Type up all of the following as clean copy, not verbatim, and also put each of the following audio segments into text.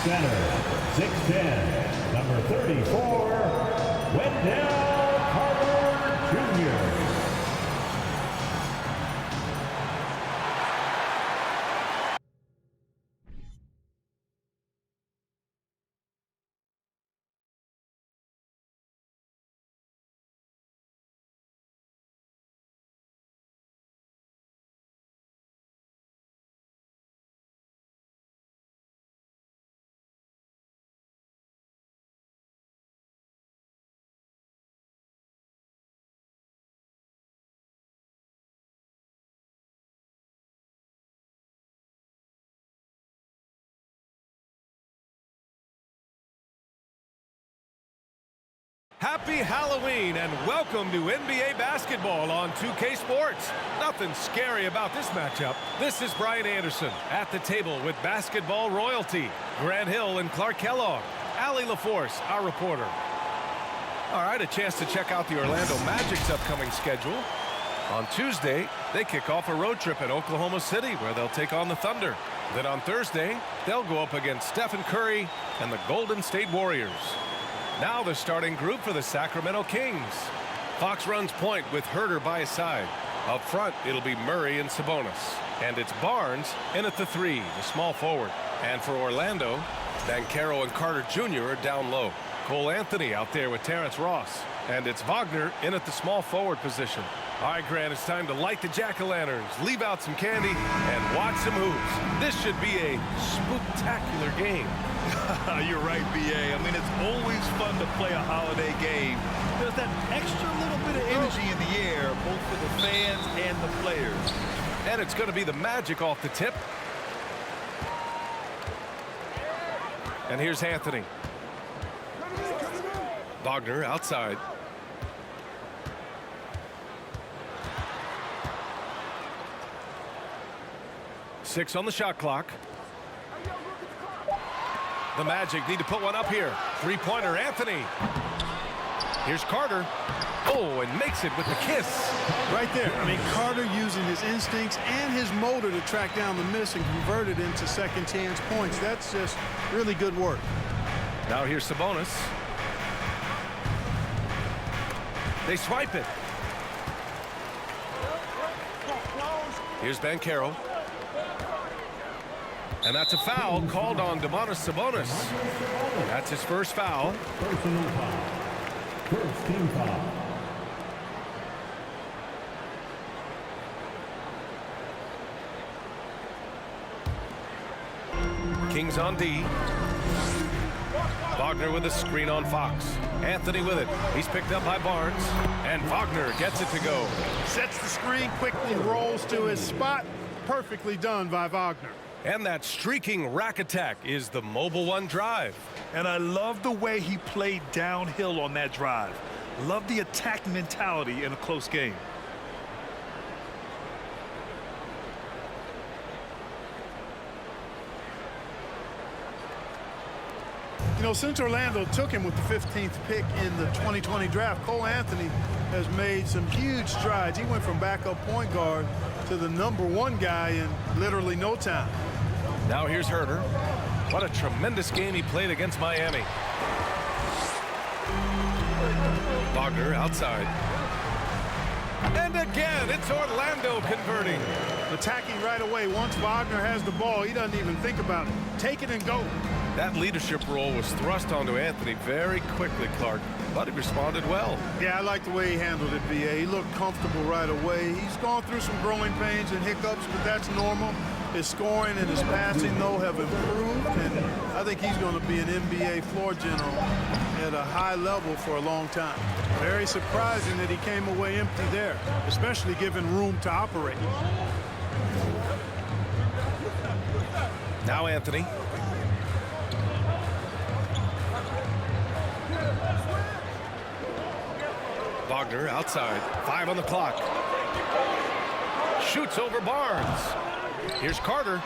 Center, 6'10", number 34, Wendell Carter Jr. Happy Halloween and welcome to NBA basketball on 2K Sports. Nothing scary about this matchup. This is Brian Anderson at the table with basketball royalty. Grant Hill and Clark Kellogg. Allie LaForce, our reporter. All right, a chance to check out the Orlando Magic's upcoming schedule. On Tuesday, they kick off a road trip in Oklahoma City where they'll take on the Thunder. Then on Thursday, they'll go up against Stephen Curry and the Golden State Warriors. Now the starting group for the Sacramento Kings. Fox runs point with Herter by his side. Up front, it'll be Murray and Sabonis. And it's Barnes in at the 3, the small forward. And for Orlando, Banchero and Carter Jr. are down low. Cole Anthony out there with Terrence Ross. And it's Wagner in at the small forward position. All right, Grant, it's time to light the jack-o'-lanterns, leave out some candy, and watch some hoops. This should be a spooktacular game. You're right, B.A. I mean, it's always fun to play a holiday game. There's that extra little bit of energy in the air, both for the fans and the players. And it's going to be the Magic off the tip. And here's Anthony. Wagner outside. Six on the shot clock. The Magic need to put one up here. Three-pointer, Anthony. Here's Carter. Oh, and makes it with the kiss. Right there. I mean, Carter using his instincts and his motor to track down the miss and convert it into second chance points. That's just really good work. Now here's Sabonis. They swipe it. Here's Banchero. And that's a foul called on Domantas Sabonis. That's his first foul. Personal foul. First team foul. Kings on D. Wagner with a screen on Fox. Anthony with it. He's picked up by Barnes. And Wagner gets it to go. Sets the screen, quickly rolls to his spot. Perfectly done by Wagner. And that streaking rack attack is the Mobile One drive. And I love the way he played downhill on that drive. Love the attack mentality in a close game. You know, since Orlando took him with the 15th pick in the 2020 draft, Cole Anthony has made some huge strides. He went from backup point guard to the #1 guy in literally no time. Now here's Herter. What a tremendous game he played against Miami. Wagner outside. And again, it's Orlando converting. Attacking right away. Once Wagner has the ball, he doesn't even think about it. Take it and go. That leadership role was thrust onto Anthony very quickly, Clark, but he responded well. Yeah, I like the way he handled it, B.A. He looked comfortable right away. He's gone through some growing pains and hiccups, but that's normal. His scoring and his passing, though, have improved, and I think he's going to be an NBA floor general at a high level for a long time. Very surprising that he came away empty there, especially given room to operate. Now Anthony. Wagner outside. 5 on the clock. Shoots over Barnes. Here's Carter,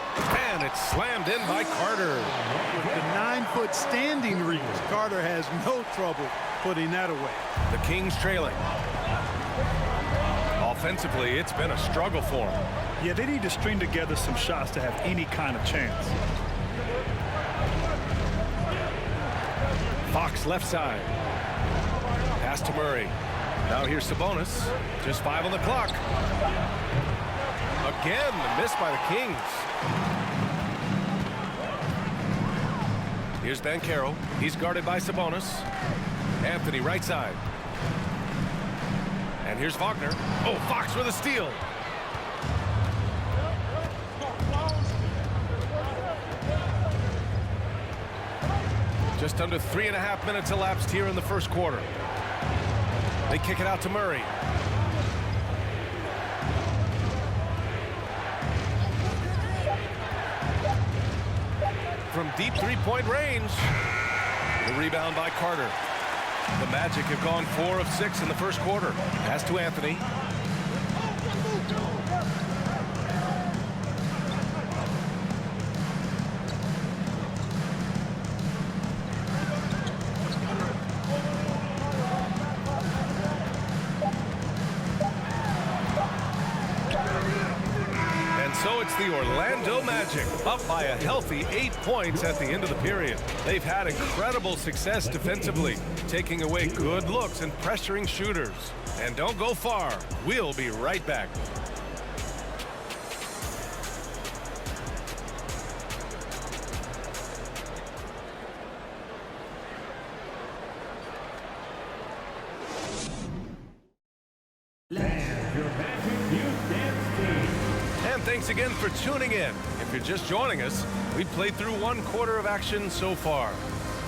and it's slammed in by Carter. With the 9-foot standing reach, Carter has no trouble putting that away. The Kings trailing. Offensively, it's been a struggle for him. Yeah, they need to string together some shots to have any kind of chance. Fox left side. Pass to Murray. Now here's Sabonis. Just 5 on the clock. Again, the miss by the Kings. Here's Banchero. He's guarded by Sabonis. Anthony right side. And here's Wagner. Oh, Fox with a steal. Just under 3.5 minutes elapsed here in the first quarter. They kick it out to Murray. From deep three-point range. The rebound by Carter. The Magic have gone 4 of 6 in the first quarter. Pass to Anthony. So it's the Orlando Magic up by a healthy 8 points at the end of the period. They've had incredible success defensively, taking away good looks and pressuring shooters. And don't go far. We'll be right back. Thanks again for tuning in. If you're just joining us, we've played through 1 quarter of action so far.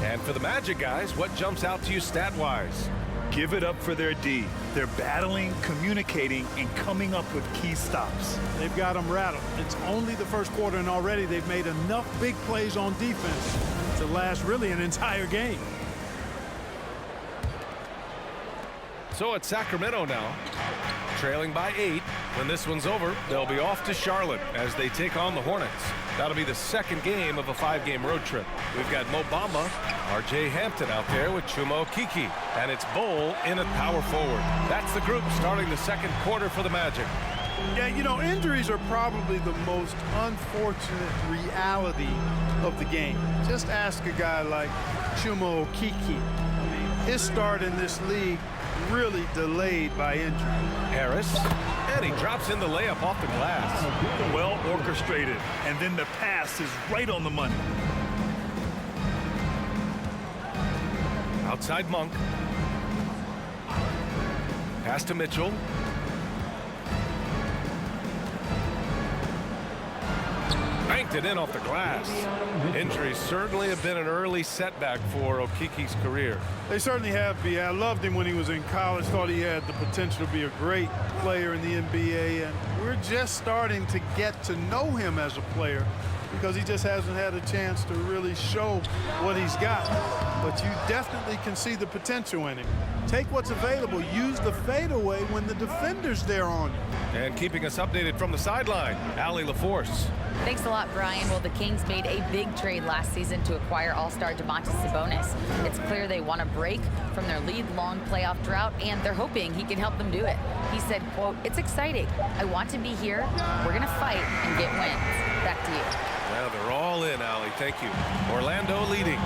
And for the Magic guys, what jumps out to you stat-wise? Give it up for their D. They're battling, communicating, and coming up with key stops. They've got them rattled. It's only the first quarter, and already they've made enough big plays on defense to last really an entire game. So it's Sacramento now, trailing by 8. When this one's over, they'll be off to Charlotte as they take on the Hornets. That'll be the second game of a 5-game road trip. We've got Mo Bamba, R.J. Hampton out there with Chuma Okeke, and it's Bol in at power forward. That's the group starting the second quarter for the Magic. Yeah, you know, injuries are probably the most unfortunate reality of the game. Just ask a guy like Chuma Okeke. I mean, his start in this league really delayed by injury. Harris, and he drops in the layup off the glass. Well orchestrated, and then the pass is right on the money. Outside Monk. Pass to Mitchell. Banked it in off the glass. Injuries certainly have been an early setback for Okeke's career. They certainly have, B. I loved him when he was in college. Thought he had the potential to be a great player in the NBA. And we're just starting to get to know him as a player because he just hasn't had a chance to really show what he's got. But you definitely can see the potential in him. Take what's available. Use the fadeaway when the defender's there on you. And keeping us updated from the sideline, Allie LaForce. Thanks a lot, Brian. Well, the Kings made a big trade last season to acquire all-star Domantas Sabonis. It's clear they want to break from their lead-long playoff drought, and they're hoping he can help them do it. He said, quote, "It's exciting. I want to be here. We're going to fight and get wins." Back to you. Well, they're all in, Allie. Thank you. Orlando leading.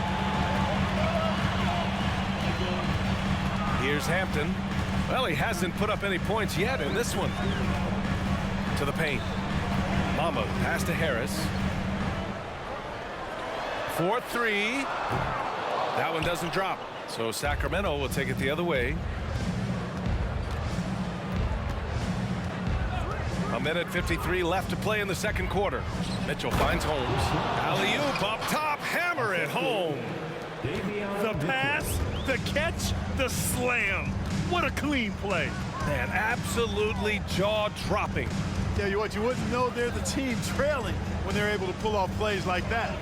Here's Hampton. Well, he hasn't put up any points yet in this one. To the paint. Bamba pass to Harris. 4-3. That one doesn't drop. So Sacramento will take it the other way. A minute 53 left to play in the second quarter. Mitchell finds Holmes. Alley-oop up top. Hammer it home. The pass, the catch, the slam. What a clean play. Man, absolutely jaw-dropping. Tell you what, you wouldn't know they're the team trailing when they're able to pull off plays like that.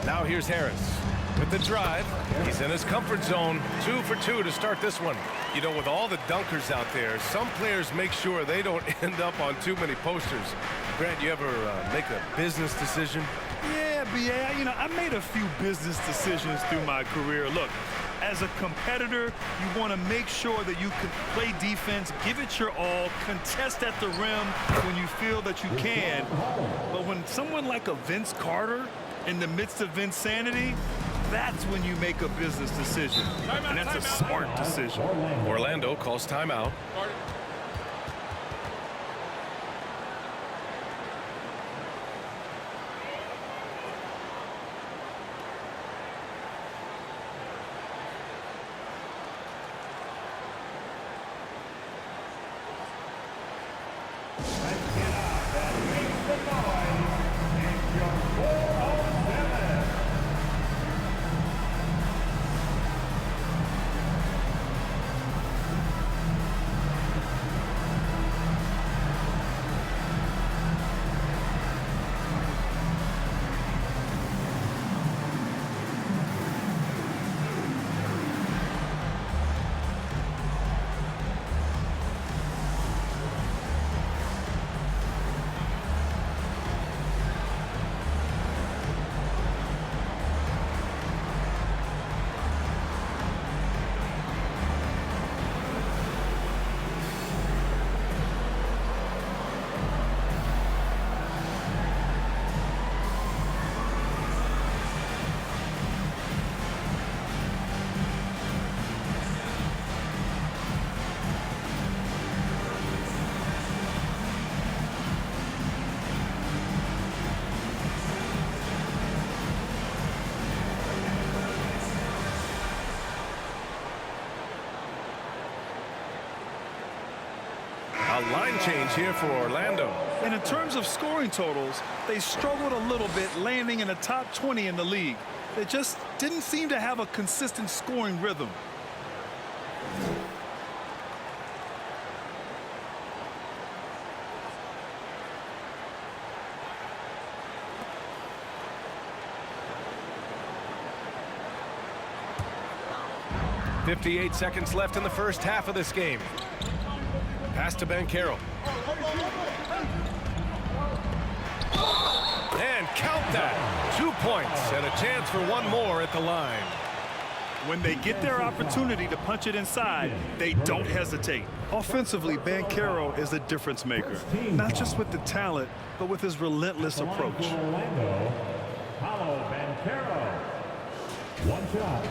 Now here's Harris with the drive. He's in his comfort zone. 2 for 2 to start this one. You know, with all the dunkers out there, some players make sure they don't end up on too many posters. Grant, you ever make a business decision? Yeah, B.A., you know, I made a few business decisions through my career. Look, as a competitor, you want to make sure that you can play defense, give it your all, contest at the rim when you feel that you can. But when someone like a Vince Carter in the midst of insanity, That's when you make a business decision, and that's a smart decision. Orlando calls timeout. A line change here for Orlando. And in terms of scoring totals, they struggled a little bit landing in the top 20 in the league. They just didn't seem to have a consistent scoring rhythm. .58 seconds left in the first half of this game. Pass to Banchero. And count that. 2 points and a chance for one more at the line. When they get their opportunity to punch it inside, they don't hesitate. Offensively, Banchero is a difference maker. Not just with the talent, but with his relentless approach. Orlando, Paulo Banchero. One shot.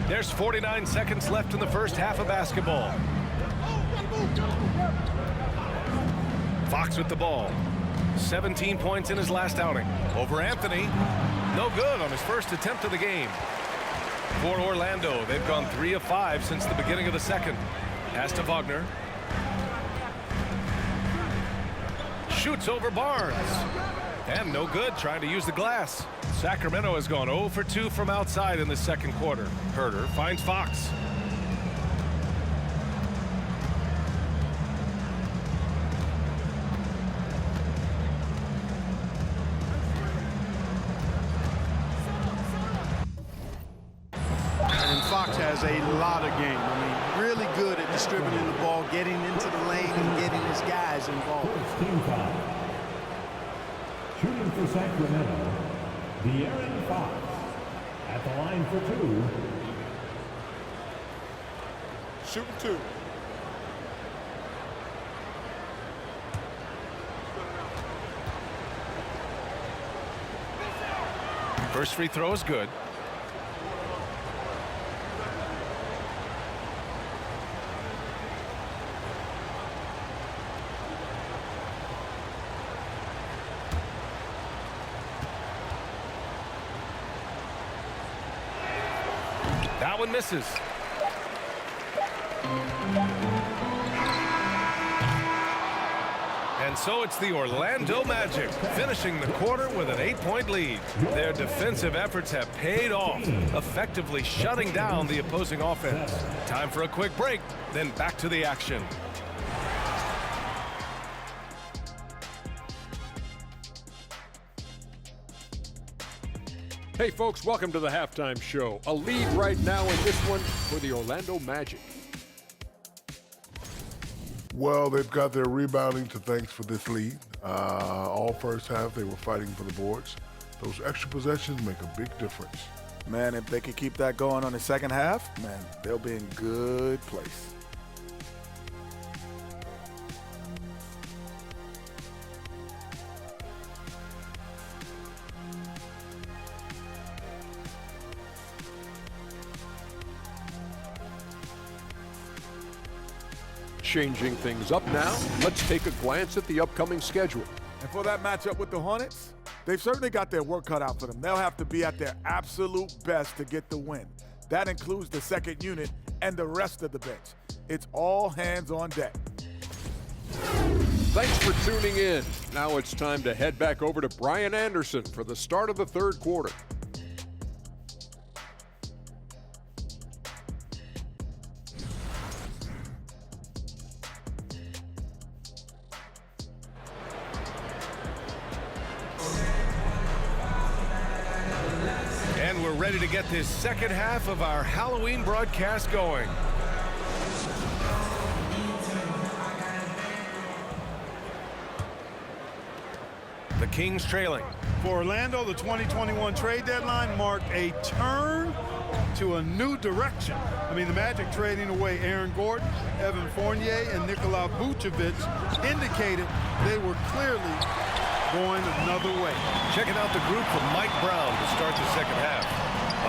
There's 49 seconds left in the first half of basketball. Fox with the ball. 17 points in his last outing. Over Anthony. No good on his first attempt of the game. For Orlando, they've gone 3 of 5 since the beginning of the second. Pass to Wagner. Shoots over Barnes. And no good, trying to use the glass. Sacramento has gone 0 for 2 from outside in the second quarter. Herter finds Fox. And Fox has a lot of game. I mean, really good at distributing the ball, getting into the lane, and getting his guys involved. First team foul. Shooting for Sacramento, De'Aaron Fox. At the line for 2. Shooting 2. First free throw is good. That one misses. And so it's the Orlando Magic finishing the quarter with an 8-point lead. Their defensive efforts have paid off, effectively shutting down the opposing offense. Time for a quick break, then back to the action. Hey folks, welcome to the halftime show. A lead right now in this one for the Orlando Magic. Well, they've got their rebounding to thanks for this lead. All first half, they were fighting for the boards. Those extra possessions make a big difference. Man, if they could keep that going on the second half, man, they'll be in good place. Changing things up now, let's take a glance at the upcoming schedule. And for that matchup with the Hornets, they've certainly got their work cut out for them. They'll have to be at their absolute best to get the win. That includes the second unit and the rest of the bench. It's all hands on deck. Thanks for tuning in. Now it's time to head back over to Brian Anderson for the start of the third quarter. And we're ready to get this second half of our Halloween broadcast going. The Kings trailing. For Orlando, the 2021 trade deadline marked a turn to a new direction. I mean, the Magic trading away Aaron Gordon, Evan Fournier, and Nikola Vucevic indicated they were clearly going another way. Checking out the group from Mike Brown to start the second half.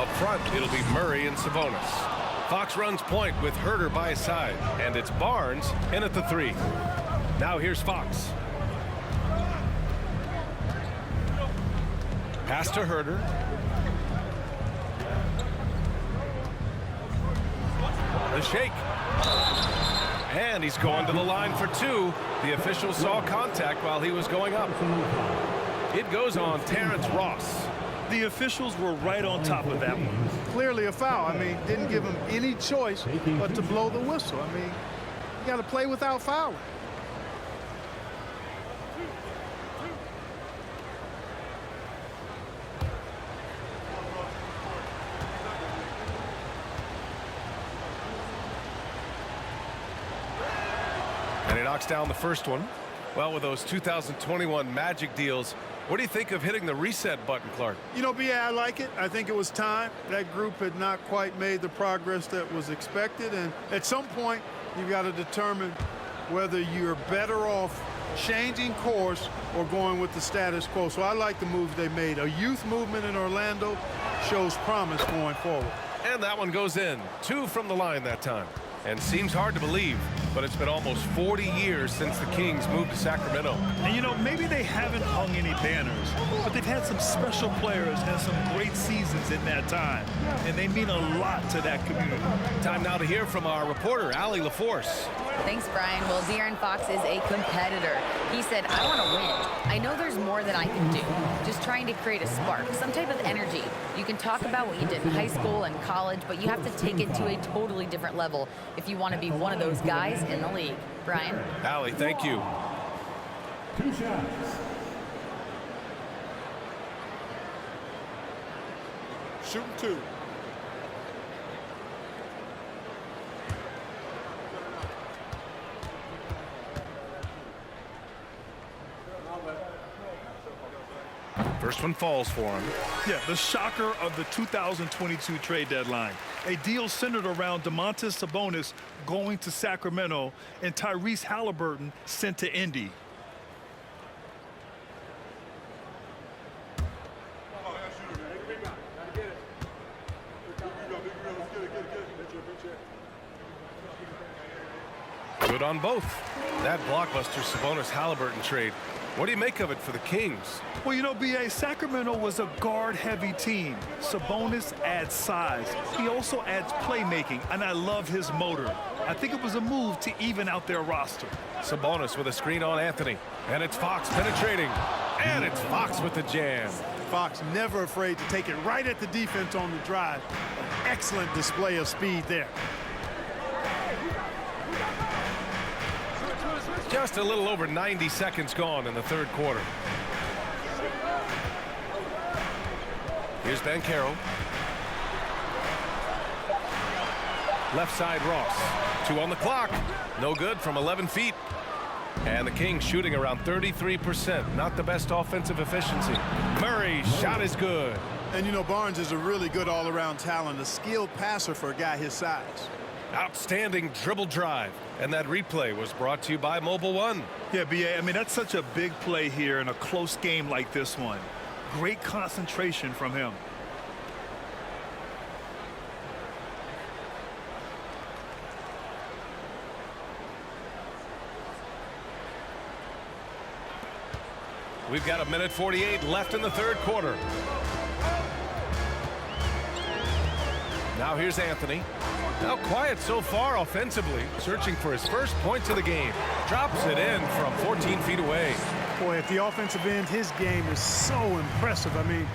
Up front, it'll be Murray and Sabonis. Fox runs point with Herter by his side, and it's Barnes in at the 3. Now here's Fox. Pass to Herter. The shake. And he's going to the line for 2. The official saw contact while he was going up. It goes on Terrence Ross. The officials were right on top of that one. Clearly a foul. I mean, didn't give him any choice but to blow the whistle. I mean, you got to play without fouling. And he knocks down the first one. Well, with those 2021 Magic deals, what do you think of hitting the reset button, Clark? You know, B.A., I like it. I think it was time. That group had not quite made the progress that was expected. And at some point, you've got to determine whether you're better off changing course or going with the status quo. So I like the moves they made. A youth movement in Orlando shows promise going forward. And that one goes in. 2 from the line that time. And seems hard to believe, but it's been almost 40 years since the Kings moved to Sacramento. And you know, maybe they haven't hung any banners, but they've had some special players and some great seasons in that time. And they mean a lot to that community. Time now to hear from our reporter, Allie LaForce. Thanks, Brian. Well, De'Aaron Fox is a competitor. He said, I want to win. I know there's more that I can do. Just trying to create a spark, some type of energy. You can talk about what you did in high school and college, but you have to take it to a totally different level if you want to be one of those guys in the league. Brian? Allie, thank you. 2 shots. Shooting 2. First one falls for him. Yeah, the shocker of the 2022 trade deadline. A deal centered around Domantas Sabonis going to Sacramento and Tyrese Halliburton sent to Indy. Good on both. That blockbuster Sabonis-Halliburton trade. What do you make of it for the Kings? Well, you know, B.A., Sacramento was a guard-heavy team. Sabonis adds size. He also adds playmaking, and I love his motor. I think it was a move to even out their roster. Sabonis with a screen on Anthony. And it's Fox penetrating. And it's Fox with the jam. Fox never afraid to take it right at the defense on the drive. Excellent display of speed there. Just a little over 90 seconds gone in the third quarter. Here's Banchero. Left side Ross. 2 on the clock. No good from 11 feet. And the Kings shooting around 33%. Not the best offensive efficiency. Murray's shot is good. And you know, Barnes is a really good all-around talent, a skilled passer for a guy his size. Outstanding dribble drive. And that replay was brought to you by Mobile One. Yeah, B.A., I mean, that's such a big play here in a close game like this one. Great concentration from him. We've got 1:48 left in the third quarter. Now here's Anthony. Now quiet so far offensively, searching for his first points of the game. Drops it in from 14 feet away. Boy, at the offensive end, his game is so impressive. I mean,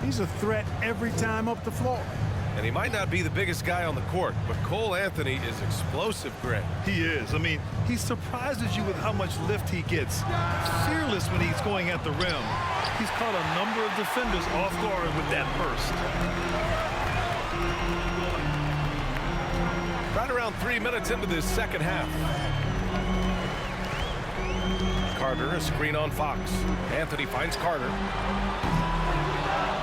he's a threat every time up the floor. And he might not be the biggest guy on the court, but Cole Anthony is explosive, Greg. He is. I mean, he surprises you with how much lift he gets. Fearless when he's going at the rim. He's caught a number of defenders off guard with that burst. Right around 3 minutes into this second half. Carter, a screen on Fox. Anthony finds Carter.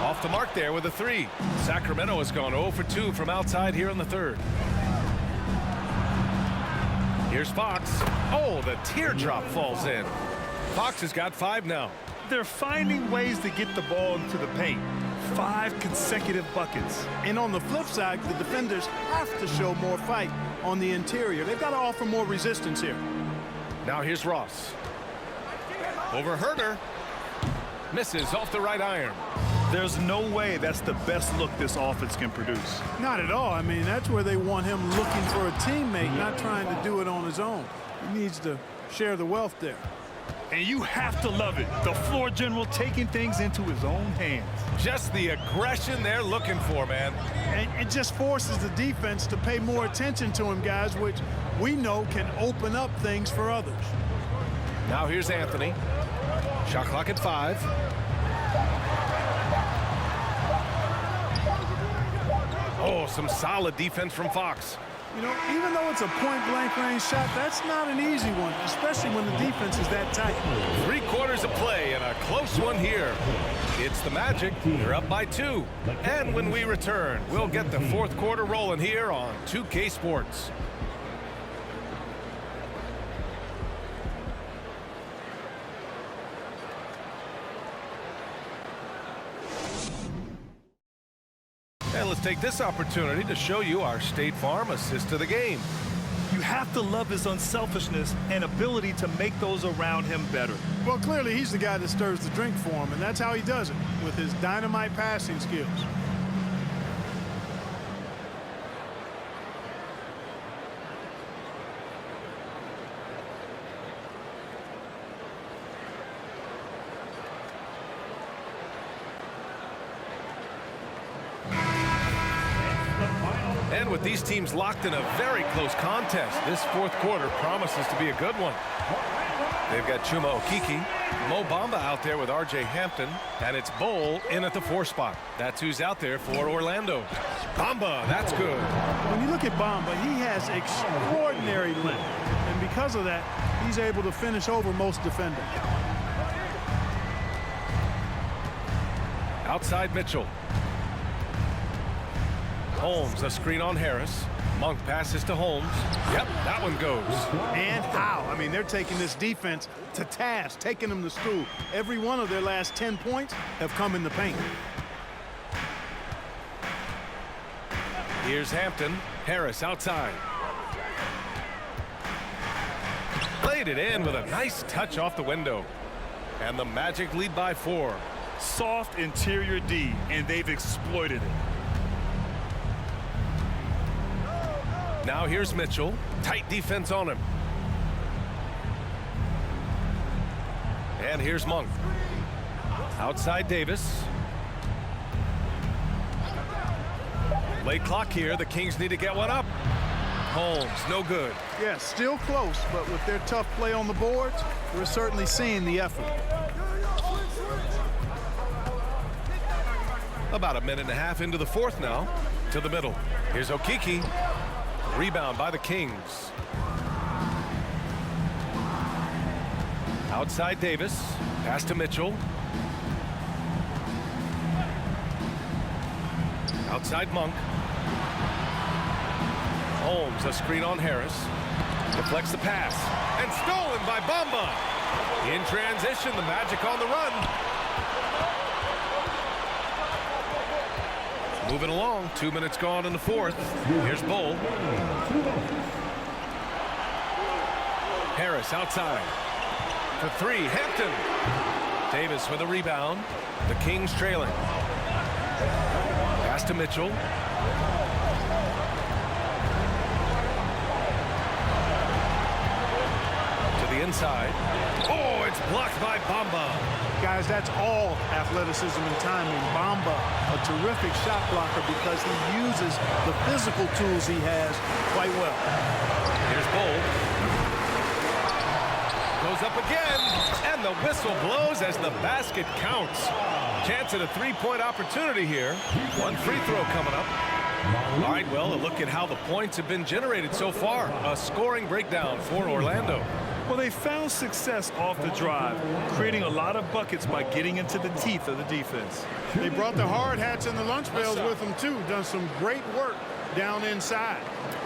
Off the mark there with a 3. Sacramento has gone 0 for 2 from outside here in the third. Here's Fox. Oh, the teardrop falls in. Fox has got 5 now. They're finding ways to get the ball into the paint. 5 consecutive buckets. And on the flip side, the defenders have to show more fight on the interior. They've got to offer more resistance here. Now here's Ross. Over Herter. Misses off the right iron. There's no way that's the best look this offense can produce. Not at all. I mean, that's where they want him looking for a teammate, not trying to do it on his own. He needs to share the wealth there. And you have to love it. The floor general taking things into his own hands. Just the aggression they're looking for, man. And it just forces the defense to pay more attention to him, guys, which we know can open up things for others. Now here's Anthony. Shot clock at 5. Oh, some solid defense from Fox. You know, even though it's a point-blank range shot, that's not an easy one, especially when the defense is that tight. 3 quarters of play and a close one here. It's the Magic. They're up by 2. And when we return, we'll get the fourth quarter rolling here on 2K Sports. And let's take this opportunity to show you our State Farm assist to the game. You have to love his unselfishness and ability to make those around him better. Well, clearly he's the guy that stirs the drink for him, and that's how he does it, with his dynamite passing skills. And with these teams locked in a very close contest, this fourth quarter promises to be a good one. They've got Chuma Okeke, Mo Bamba out there with R.J. Hampton, and it's Bowl in at the 4 spot. That's who's out there for Orlando. Bamba, that's good. When you look at Bamba, he has extraordinary length, and because of that, he's able to finish over most defenders. Outside Mitchell. Holmes, a screen on Harris. Monk passes to Holmes. Yep, that one goes. And how? I mean, they're taking this defense to task, taking them to school. Every one of their last 10 points have come in the paint. Here's Hampton. Harris outside. Played it in with a nice touch off the window. And the Magic lead by 4. Soft interior D, and they've exploited it. Now here's Mitchell. Tight defense on him. And here's Monk. Outside Davis. Late clock here. The Kings need to get one up. Holmes, no good. Yeah, still close, but with their tough play on the boards, we're certainly seeing the effort. About a minute and a half into the fourth now. To the middle. Here's Okeke. Rebound by the Kings. Outside Davis. Pass to Mitchell. Outside Monk. Holmes, a screen on Harris. Deflects the pass. And stolen by Bamba. In transition, the Magic on the run. Moving along. 2 minutes gone in the fourth. Here's Bull. Harris outside. For three, Hampton. Davis with a rebound. The Kings trailing. Pass to Mitchell. To the inside. Oh, it's blocked by Bamba. Guys, that's all athleticism and timing. Bamba, a terrific shot blocker because he uses the physical tools he has quite well. Here's Bull. Goes up again, and the whistle blows as the basket counts. Chance at a three-point opportunity here. One free throw coming up. All right, well, a look at how the points have been generated so far. A scoring breakdown for Orlando. Well, they found success off the drive, creating a lot of buckets by getting into the teeth of the defense. They brought the hard hats and the lunch bells with them, too. Done some great work down inside.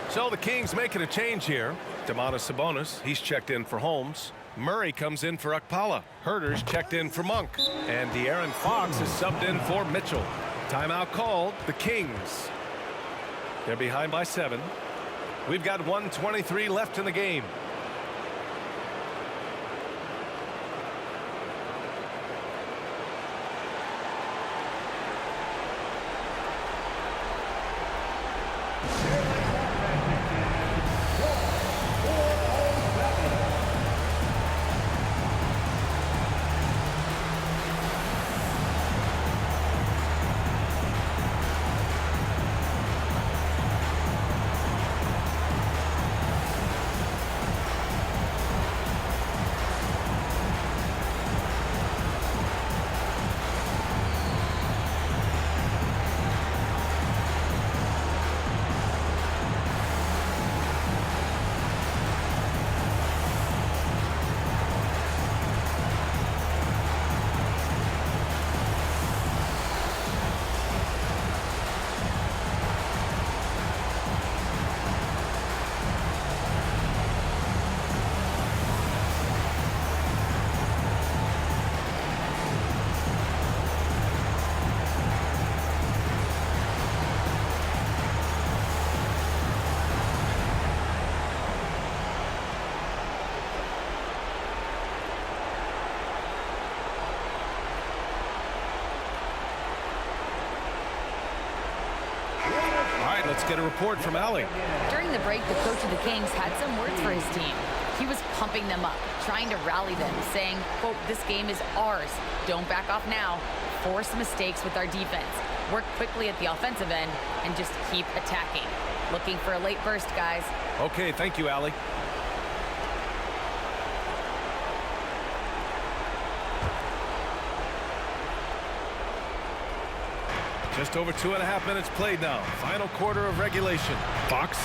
So the Kings making a change here. Domantas Sabonis, he's checked in for Holmes. Murray comes in for Okpala. Herter's checked in for Monk. And De'Aaron Fox is subbed in for Mitchell. Timeout called. The Kings. They're behind by 7. We've got 1:23 left in the game. Let's get a report from Allie. During the break, the coach of the Kings had some words for his team. He was pumping them up, trying to rally them, saying, quote, "This game is ours. Don't back off now. Force mistakes with our defense. Work quickly at the offensive end and just keep attacking." Looking for a late burst, guys. Okay, thank you, Allie. Just over 2.5 minutes played now. Final quarter of regulation. Fox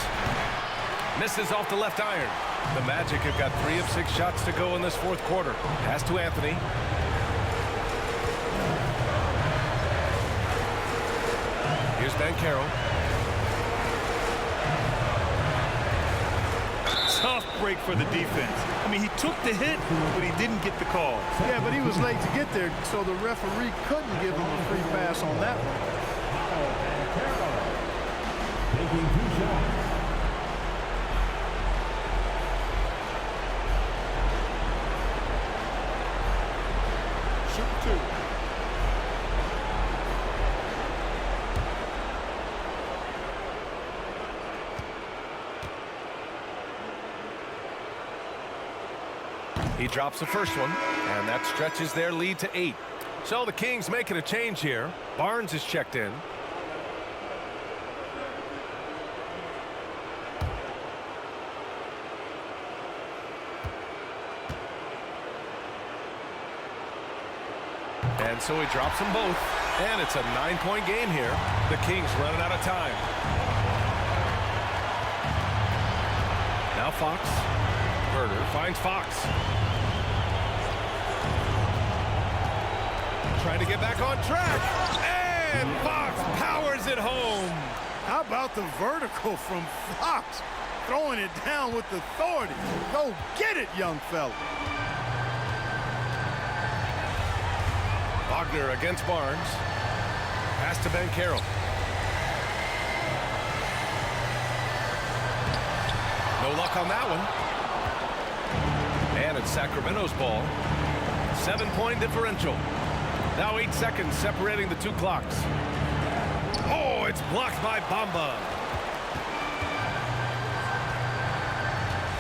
misses off the left iron. The Magic have got 3 of 6 shots to go in this fourth quarter. Pass to Anthony. Here's Banchero. Tough break for the defense. I mean, he took the hit, but he didn't get the call. Yeah, but he was late to get there, so the referee couldn't give him a free pass on that one. Taking 2 shots. Shoot 2. He drops the first one, and that stretches their lead to 8. So the Kings making a change here. Barnes is checked in. And so he drops them both. And it's a 9-point game here. The Kings running out of time. Now Fox. Herder finds Fox. Trying to get back on track. And Fox powers it home. How about the vertical from Fox? Throwing it down with authority. Go get it, young fella. Wagner against Barnes. Pass to Ben Carroll. No luck on that one. And it's Sacramento's ball. 7-point differential. Now 8 seconds separating the two clocks. Oh, it's blocked by Bamba.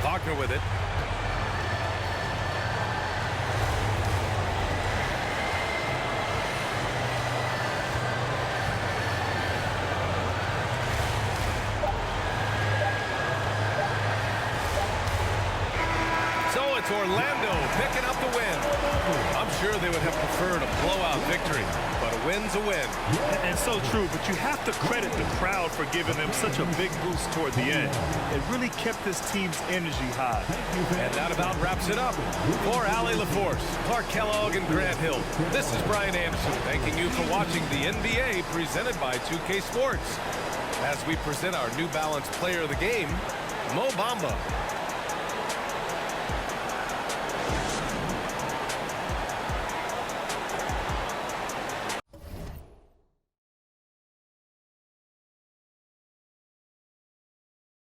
Wagner with it. So it's Orlando picking up the win. I'm sure they would have preferred a blowout victory, but a win's a win. And so true, but you have to credit the crowd for giving them such a big boost toward the end. It really kept this team's energy high. And that about wraps it up. For Allie LaForce, Clark Kellogg, and Grant Hill, this is Brian Anderson thanking you for watching the NBA presented by 2K Sports. As we present our New Balance Player of the Game, Mo Bamba.